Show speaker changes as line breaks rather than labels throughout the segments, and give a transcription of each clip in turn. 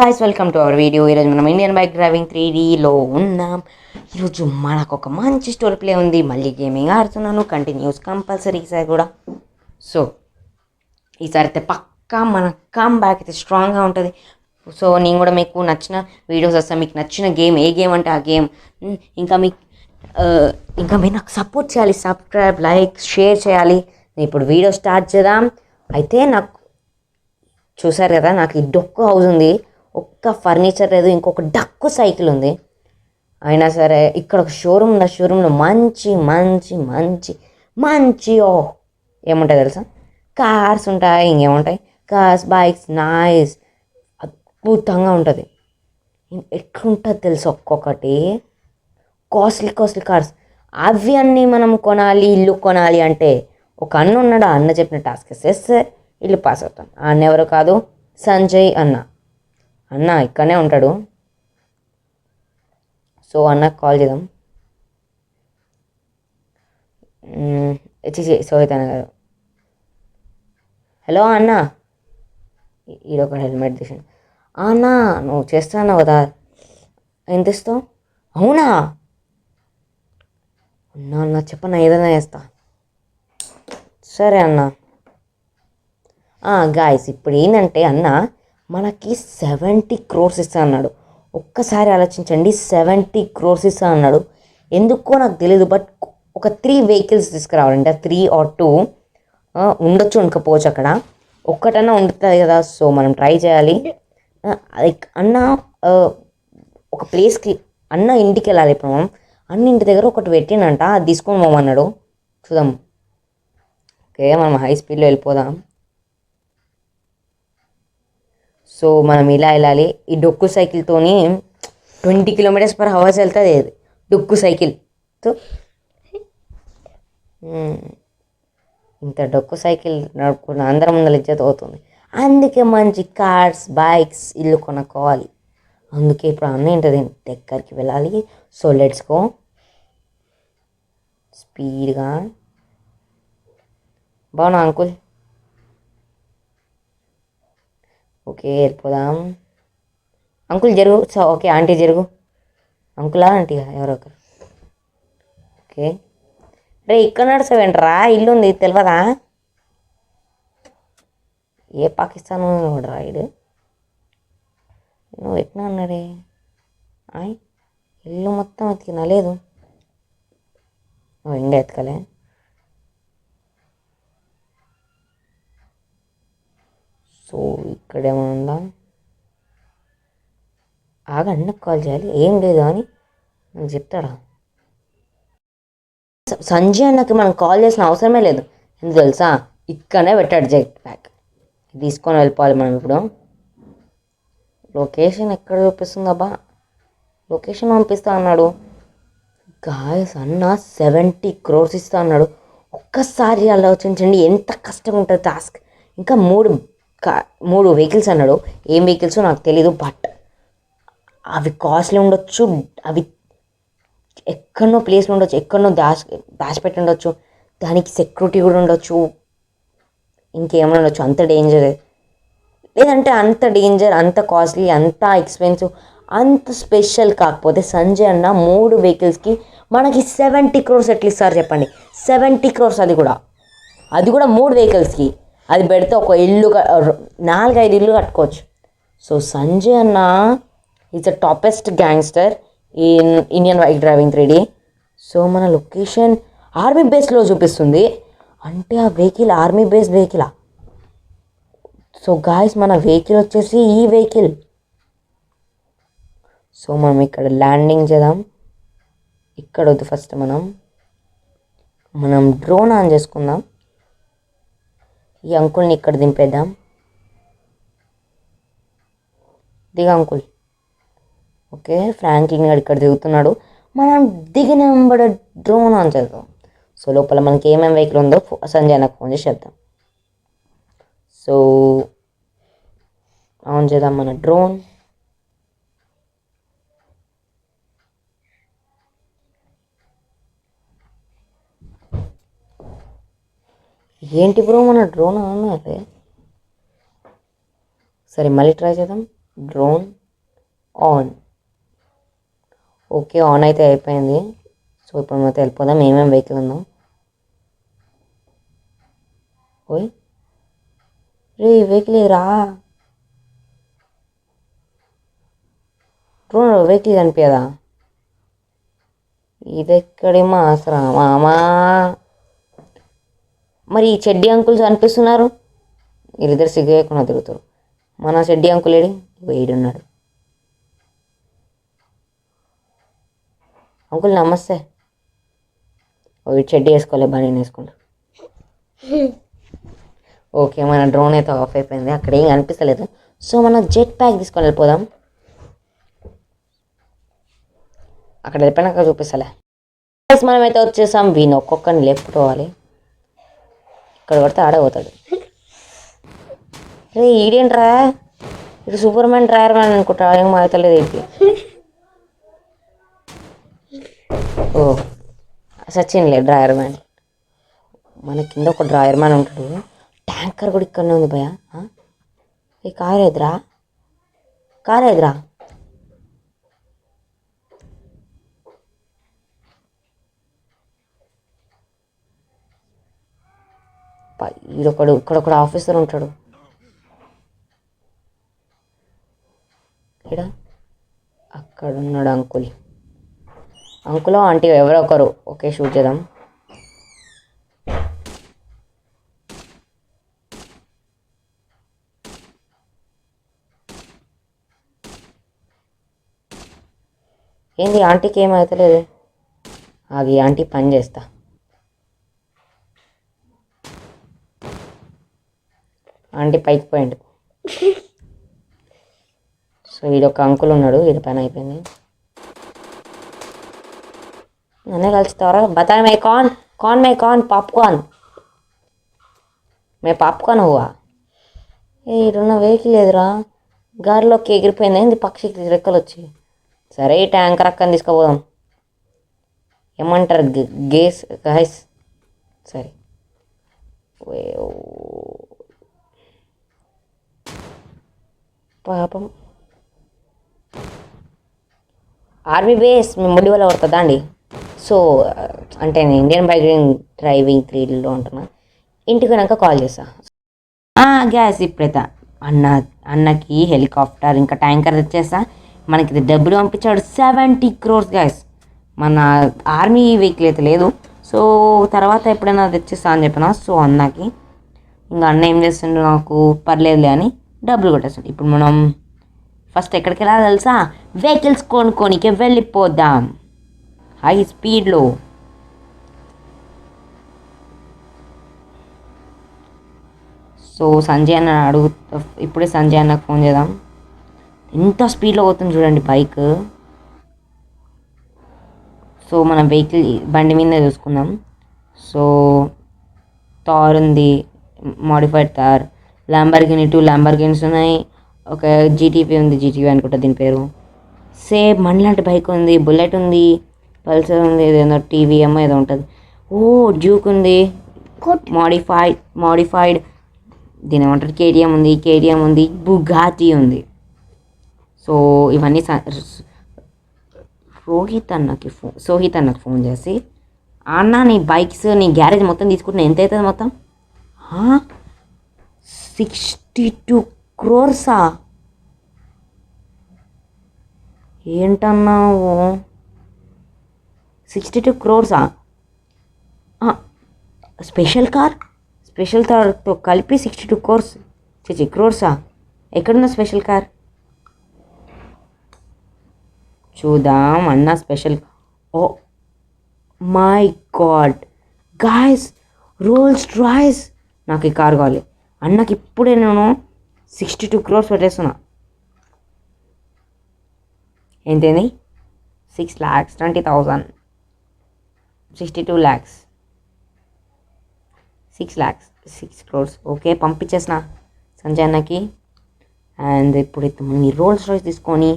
Guys, welcome to our video. ఈరోజు మనం Indian bike driving 3Dలో ఉన్నాం. ఈరోజు మనకు ఒక మంచి స్టోరీ ప్లే ఉంది. మళ్ళీ గేమింగ్ ఆడుతున్నాను, కంటిన్యూస్ కంపల్సరీ ఈసారి కూడా. సో ఈసారి అయితే పక్కా మన కమ్ బ్యాక్ అయితే స్ట్రాంగ్గా ఉంటుంది. సో నేను కూడా మీకు నచ్చిన వీడియోస్ వస్తాను. మీకు నచ్చిన గేమ్ ఏ గేమ్ అంటే ఆ గేమ్. ఇంకా మీరు నాకు సపోర్ట్ చేయాలి. సబ్స్క్రైబ్, లైక్, షేర్ చేయాలి. నేను ఇప్పుడు వీడియో స్టార్ట్ చేద్దాం. అయితే నాకు చూసారు కదా, నాకు ఈ డొక్కు హౌస్ ఉంది, ఒక్క ఫర్నిచర్ లేదు, ఇంకొక డక్కు సైకిల్ ఉంది. అయినా సరే ఇక్కడ ఒక షోరూమ్ ఉంది. షోరూంలో మంచి మంచి మంచి మంచి ఏముంటాయి తెలుసా, కార్స్ ఉంటాయి. ఇంకేముంటాయి, కార్స్, బైక్స్, నైస్, అద్భుతంగా ఉంటుంది. ఎట్లుంటుంది తెలుసు, ఒక్కొక్కటి కాస్ట్లీ కాస్ట్లీ కార్స్. అవి అన్నీ మనం కొనాలి, ఇల్లు కొనాలి అంటే ఒక అన్న ఉన్నాడు. ఆ అన్న చెప్పిన టాస్క్ చేస్తే ఇల్లు పాస్ అవుతాను. ఆ అన్న ఎవరు కాదు, సంజయ్ అన్న. అన్న ఇక్కడనే ఉంటాడు. సో అన్నకు కాల్ చేద్దాం. సోహిత్ గారు, హలో అన్న. ఈడొక హెల్మెట్ తీసాను. అన్న నువ్వు చేస్తున్నావు కదా, ఎంత ఇస్తావు? అవునా అన్న, అన్న చెప్పన్నా, ఏదైనా చేస్తా. సరే అన్న. గాయస్, ఇప్పుడు ఏంటంటే అన్న మనకి 70 crores ఇస్తా అన్నాడు. ఒక్కసారి ఆలోచించండి, 70 crores ఇస్తా అన్నాడు. ఎందుకో నాకు తెలియదు, బట్ ఒక 3 vehicles తీసుకురావాలంటే 3 or 2 ఉండొచ్చు, ఉండకపోవచ్చు. అక్కడ ఒక్కటన్నా ఉంటుంది కదా. సో మనం ట్రై చేయాలి. లైక్ అన్న ఒక ప్లేస్కి, అన్న ఇంటికి వెళ్ళాలి. ఇప్పుడు మనం అన్న ఇంటి దగ్గర ఒకటి పెట్టినంట, అది తీసుకొని పోమన్నాడు. చూద్దాం. ఓకే, మనం హై స్పీడ్లో వెళ్ళిపోదాం. సో మనం ఇలా వెళ్ళాలి. ఈ డొక్కు సైకిల్తోని 20 km/h వెళ్తుంది. డొక్కు సైకిల్తో ఇంత డొక్కు సైకిల్ నడుపుకున్న అందరం ముందర ఇజ్జత్ అవుతుంది. అందుకే మంచి కార్స్, బైక్స్, ఇల్లు కొనుక్కోవాలి. అందుకే ఇప్పుడు అన్న ఏంటది దగ్గరికి వెళ్ళాలి. సో లెట్స్ గో స్పీడ్గా. బాగున్నా అంకుల్? ఓకే, వెళ్ళిపోదాం. అంకుల్ జరుగు. సో ఓకే, ఆంటీ జరుగు. అంకులా ఆంటీగా ఎవరో ఒకరు. ఓకే, రే ఇక్కడ నడుస్తావేంట్రా, ఇల్లు ఉంది తెలియదా? ఏ పాకిస్తాన్ రైడ్ నువ్వు ఎట్లా అన్నాడే? ఇల్లు మొత్తం ఎతికినా లేదు, నువ్వు ఇంకా ఎతకలే. సో ఇక్కడేమైనా ఉందా? అన్నకు కాల్ చేయాలి. ఏం లేదు అని నాకు చెప్తాడా? సంజయ్ అన్నకి మనం కాల్ చేసిన అవసరమే లేదు. ఎందుకు తెలుసా, ఇక్కడనే పెట్టాడు జెట్ ప్యాక్. తీసుకొని వెళ్ళిపోవాలి మనం ఇప్పుడు. లొకేషన్ ఎక్కడ చూపిస్తుందబ్బా? లొకేషన్ పంపిస్తా అన్నాడు. గాయస్, అన్న 70 crores ఇస్తా అన్నాడు. ఒక్కసారి ఆలోచించండి ఎంత కష్టంగా ఉంటుంది టాస్క్. ఇంకా మూడు వెహికల్స్ అన్నాడు. ఏం వెహికల్స్ నాకు తెలీదు, బట్ అవి కాస్ట్లీ ఉండొచ్చు. అవి ఎక్కడనో ప్లేస్లో ఉండొచ్చు, ఎక్కడనో దాచిపెట్టి ఉండొచ్చు. దానికి సెక్యూరిటీ కూడా ఉండొచ్చు, ఇంకేమైనా ఉండొచ్చు. అంత డేంజర్, లేదంటే అంత డేంజర్, అంత కాస్ట్లీ, అంత ఎక్స్పెన్సివ్, అంత స్పెషల్. కాకపోతే సంజయ్ అన్న 3 వెహికల్స్కి మనకి 70 crores ఎట్లా ఇస్తారు చెప్పండి? 70 crores, అది కూడా 3 వెహికల్స్కి. అది పెడితే ఒక ఇల్లు 4-5 ఇల్లు కట్టుకోవచ్చు. సో సంజయ్ అన్న is the toppest gangster in Indian bike driving 3D. So మన లొకేషన్ ఆర్మీ బేస్లో చూపిస్తుంది. అంటే ఆ వెహికల్ ఆర్మీ బేస్ వెహికలా? సో గాయస్, మన వెహికల్ వచ్చేసి ఈ వెహికల్. సో మనం ఇక్కడ ల్యాండింగ్ చేద్దాం. ఇక్కడ వద్దు, ఫస్ట్ మనం డ్రోన్ ఆన్ చేసుకుందాం. ఈ అంకుల్ని ఇక్కడ దింపేద్దాం. దిగా అంకుల్. ఓకే, ఫ్రాంక్లిన్ గారు ఇక్కడ దిగుతున్నాడు. మనం దిగిన వెంబడ డ్రోన్ ఆన్ చేద్దాం. సో లోపల మనకి ఏమేమి వెహికల్ ఉందో సంజయ్ నాకు ఫోన్ చేసి చెప్తాం. సో ఆన్ చేద్దాం మన డ్రోన్. ఏంటి బ్రో, మన డ్రోన్ ఆన్ అదే. సరే మళ్ళీ ట్రై చేద్దాం. Drone on. ఓకే, ఆన్ అయితే అయిపోయింది. సో ఇప్పుడు మనం వెళ్ళిపోదాం. ఏమేమి వెహికల్ ఉందాం. ఓయ్ రే వెహికల్ రా, వెహికల్ కనిపించదా? ఇదెక్కడి మాసరా మామా. మరి ఈ చెడ్డి అంకుల్స్ అనిపిస్తున్నారు, వీళ్ళిద్దరు సిగ్గేయకుండా తిరుగుతారు. మన చెడ్డి అంకుల్ ఏడి? వేడున్నాడు. అంకుల్ నమస్తే. వీడు చెడ్డి వేసుకోలే, బండి వేసుకుంటా. ఓకే, మన డ్రోన్ అయితే ఆఫ్ అయిపోయింది, అక్కడ ఏం కనిపిస్తలేదు. సో మనం జెట్ ప్యాక్ తీసుకొని వెళ్ళిపోదాం. అక్కడ వెళ్ళిపోయినాక చూపిస్తలే. మనమైతే వచ్చేసాం. వీని ఒక్కొక్కరిని లేపుకోవాలి. ఇక్కడ పడితే ఆడే పోతాడు. రే ఈడేంట్రా, ఇటు సూపర్ మ్యాన్ డ్రైవర్ మ్యాన్ అనుకుంటా, ఏం అవుతలేదు ఏంటి. ఓ సచిన్లే డ్రైవర్ మ్యాన్. మన కింద ఒక డ్రైవర్ మ్యాన్ ఉంటాడు. ట్యాంకర్ కూడా ఇక్కడనే ఉంది భయ. ఈ కార్ ఎదురా, కార్ ఎదురా. ఈడొకడు, ఇక్కడొకడు ఆఫీసర్ ఉంటాడు. ఇక్కడ అక్కడ ఉన్నాడు అంకుల్. అంకులో ఆంటీ ఎవరో ఒకరు. ఓకే షూట్ చేద్దాం. ఏంది ఆంటీకి ఏమవుతలేదు? ఆగి ఆంటీ పని చేస్తా. ఆంటీ పైకి పోయిండు. సో ఈడొక అంకుల్ ఉన్నాడు, ఇది పని అయిపోయింది. నన్నే కలుస్తారా? బతా మే కాన్ కాన్ మే కాన్ పాప్కార్న్ మే పాప్కార్న్ హువా. ఈడున్న వెహికల్ ఎదురా, గాలిలోకి ఎగిరిపోయింది. ఏంది పక్షికి రెక్కలు వచ్చి. సరే ఈ ట్యాంకర్ అక్కని తీసుకుపోదాం. ఏమంటారు గేస్ గైస్? సరే పాపం ఆర్మీ బేస్ మేము ముడి వల్ల పడుతుందా అండి. సో అంటే నేను ఇండియన్ బైక్ డ్రైవింగ్ 3Dలో ఉంటున్నా. ఇంటికి వెనక కాల్ చేస్తా. గ్యాస్ ఇప్పుడైతే అన్నకి హెలికాప్టర్ ఇంకా ట్యాంకర్ తెచ్చేస్తా. మనకి డబ్బులు పంపించాడు 70 crores గ్యాస్. మన ఆర్మీ వెహికల్ అయితే లేదు. సో తర్వాత ఎప్పుడైనా తెచ్చిస్తా అని చెప్పిన. సో అన్నకి ఇంకా అన్న ఏం చేస్తుండే, నాకు పర్లేదులే అని డబ్బులు కొట్టేస్తాడు. ఇప్పుడు మనం ఫస్ట్ ఎక్కడికి వెళ్ళాలి తెలుసా? వెహికల్స్ కొనుక్కోనికే వెళ్ళిపోదాం హై స్పీడ్లో. సో సంజయ్ అన్న ఇప్పుడే సంజయ్ అన్నకు ఫోన్ చేద్దాం. ఎంత స్పీడ్లో పోతుంది చూడండి బైక్. సో మనం వెహికల్ బండి మీద చూసుకుందాం. సో థార్ ఉంది, మోడిఫైడ్ థార్. ల్యాంబర్గిని 2 ల్యాంబర్గిన్స్ ఉన్నాయి. ఒక జీటీవీ ఉంది, జీటీవీ అనుకుంటా దీని పేరు. సేమ్ మనలాంటి బైక్ ఉంది. బుల్లెట్ ఉంది, పల్సర్ ఉంది, ఏదో టీవీఎం ఏదో ఉంటుంది. ఓ డ్యూక్ ఉంది, మోడిఫైడ్ దీని ఏమంటారు, కేటీఎం ఉంది, బుగాటి ఉంది. సో ఇవన్నీ సోహిత్ అన్నకు ఫోన్ చేసి, అన్న నీ బైక్స్ నీ గ్యారేజ్ మొత్తం తీసుకుంటున్నా, ఎంత అవుతుంది మొత్తం? 62 crores ఏంటన్నావు? 62 crores స్పెషల్ కార్తో కలిపి 62 crores. క్రోర్సా? ఎక్కడున్న స్పెషల్ కార్? చూద్దాం అన్న special. Oh my god guys, Rolls Royce. నాకు ఈ కార్ కావాలి. అన్నకి ఇప్పుడే నేను 62 crores పెట్టేస్తున్నా. ఏంటేంది? 6,20,000, 62 lakhs, 6 lakhs, 6 crores. ఓకే పంపించేసిన సంజయ్ అన్నకి. అండ్ ఇప్పుడైతే మనం ఈ రోల్స్ రాయ్స్ తీసుకొని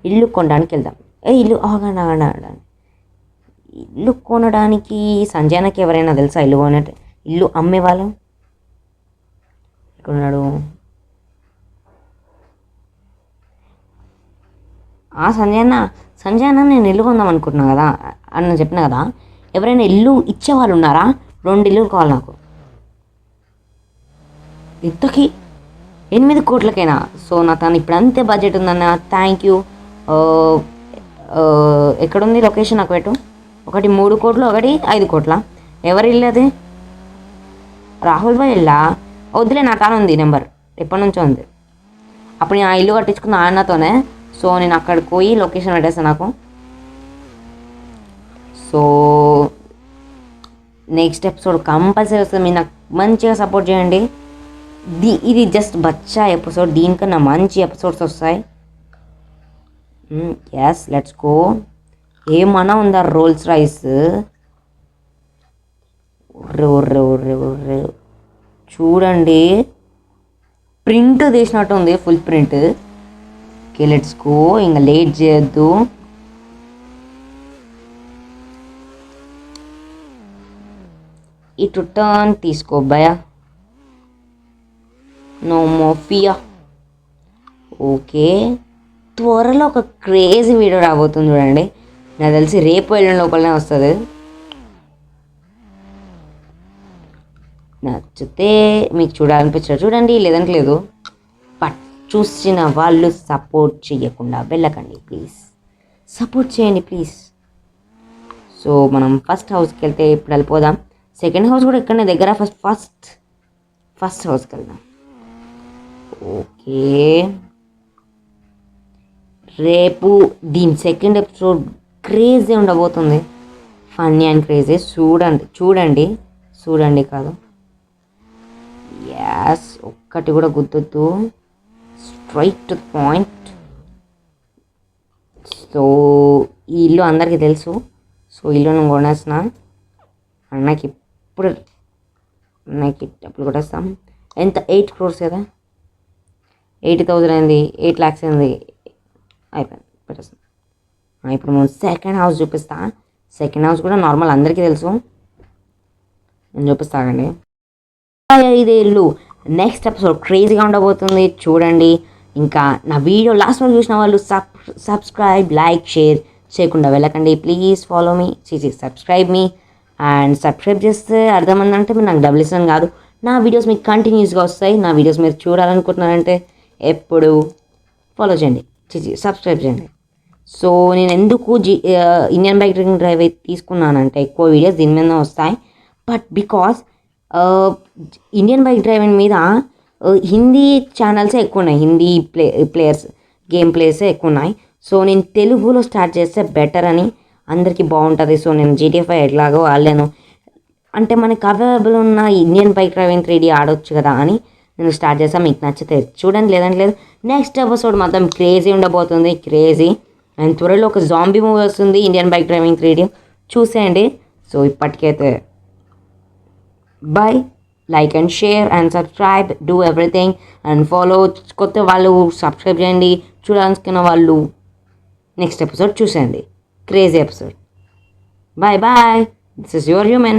ఇల్లు కొనడానికి వెళ్దాం. ఇల్లు ఆగండి. ఇల్లు కొనడానికి సంజయ్ అన్నకి ఎవరైనా తెలుసా ఇల్లు అమ్మేవాళ్ళం? ఇక్కడున్నాడు. సంజయ్ అన్న నేను ఇల్లు కొందాం అనుకుంటున్నాను కదా అని చెప్పిన కదా, ఎవరైనా ఇల్లు ఇచ్చేవాళ్ళు ఉన్నారా? 2 ఇల్లులు కావాలి నాకు. ఇంతకీ 8 కోట్లకైనా? సో నా తను ఇప్పుడు అంతే బడ్జెట్ ఉందన్న. Thank you. ఎక్కడుంది లొకేషన్ నాకు పెట్టు. ఒకటి 3 కోట్లు, ఒకటి 5 కోట్ల. ఎవరి ఇల్లు అది? రాహుల్ భాయ్ ఇల్లా? వద్దులే, నా తాను ఉంది నెంబర్, ఎప్పటి నుంచో ఉంది. అప్పుడు నేను ఆ ఇల్లు కట్టించుకున్న ఆయనతోనే. సో నేను అక్కడికి పోయి లొకేషన్ పెట్టేస్తాను నాకు. సో నెక్స్ట్ ఎపిసోడ్ కంపల్సరీ వస్తుంది. మీరు నాకు మంచిగా సపోర్ట్ చేయండి. ఇది జస్ట్ బచ్చా ఎపిసోడ్, దీనికన్నా మంచి ఎపిసోడ్స్ వస్తాయి. Yes, let's go. ఏమన్నా ఉందా రోల్స్ రైస్? చూడండి, ప్రింట్ తీసినట్టు ఉంది, full print. Okay, let's go. ఇంకా లేట్ చేయొద్దు. ఇటు టర్న్ తీసుకో భయ. నో మోఫియా. ఓకే, త్వరలో ఒక క్రేజీ వీడియో రాబోతుంది చూడండి. నాకు తెలిసి రేపు వెళ్ళిన లోపలనే వస్తుంది. నచ్చితే మీకు చూడాలనిపించారు చూడండి, లేదంటే లేదు. బట్ చూసిన వాళ్ళు సపోర్ట్ చేయకుండా వెళ్ళకండి ప్లీజ్. సపోర్ట్ చేయండి ప్లీజ్. సో మనం ఫస్ట్ హౌస్కి వెళ్తే ఇప్పుడు వెళ్ళిపోదాం. సెకండ్ హౌస్ కూడా ఇక్కడనే దగ్గర. ఫస్ట్ హౌస్కి వెళ్దాం. ఓకే, రేపు దీని సెకండ్ ఎపిసోడ్ క్రేజీ ఉండబోతుంది. Funny and crazy. చూడండి కాదు, యాస్, ఒక్కటి కూడా గుర్తొద్దు, స్ట్రైట్ టు పాయింట్. సో ఈ ఇల్లు అందరికీ తెలుసు. సో ఇల్లు నేను కొనేసిన. అన్నకి డబ్బులు కొట్టేస్తాం. ఎంత? 8 crores కదా, 80,000 అయింది, 8 lakhs అయింది. అయిపోయింది, పెట్టేస్తాం. ఇప్పుడు మనం సెకండ్ హౌస్ చూపిస్తా. సెకండ్ హౌస్ కూడా నార్మల్, అందరికీ తెలుసు. నేను చూపిస్తానండి. ఇదే ఇల్లు నెక్స్ట్ ఎపిసోడ్ క్రేజీగా ఉండబోతుంది, చూడండి. ఇంకా నా వీడియో లాస్ట్ వరకు చూసిన వాళ్ళు సబ్స్క్రైబ్, లైక్, షేర్ చేయకుండా వెళ్ళకండి please. Follow me, subscribe me. And subscribe చేస్తే అర్థమైందంటే మీరు నాకు డబ్బులు ఇస్తాను కాదు, నా వీడియోస్ మీకు కంటిన్యూస్గా వస్తాయి. నా వీడియోస్ మీరు చూడాలనుకుంటున్నారంటే ఎప్పుడు ఫాలో చేయండి, సబ్స్క్రైబ్ చేయండి. సో నేను ఎందుకు ఇండియన్ బైక్ డ్రైవ్ తీసుకున్నానంటే ఎక్కువ వీడియోస్ దీని మీద వస్తాయి. But because Indian bike driving మీద హిందీ ఛానల్సే ఎక్కువ ఉన్నాయి, హిందీ ప్లేయర్స్ గేమ్ ప్లేయర్సే ఎక్కువ ఉన్నాయి. సో నేను తెలుగులో స్టార్ట్ చేస్తే బెటర్ అని, అందరికీ బాగుంటుంది. సో నేను GTA 5 ఎట్లాగో ఆడలేను, అంటే మనకి అవైలబుల్ ఉన్న ఇండియన్ బైక్ డ్రైవింగ్ 3D ఆడొచ్చు కదా అని నేను స్టార్ట్ చేస్తాను. మీకు నచ్చితే చూడండి, లేదంటే లేదు. నెక్స్ట్ ఎపిసోడ్ మాత్రం క్రేజీ ఉండబోతుంది, క్రేజీ. అండ్ త్వరలో ఒక జాంబీ మూవీ వస్తుంది, ఇండియన్ బైక్ డ్రైవింగ్ 3D చూసేయండి. సో ఇప్పటికైతే bye. Like and share and subscribe, do everything and follow. కొత్త వాళ్ళు సబ్స్క్రైబ్ చేయండి, చూడాలనుకున్న వాళ్ళు నెక్స్ట్ ఎపిసోడ్ చూసేయండి, crazy episode. Bye bye. This is your human.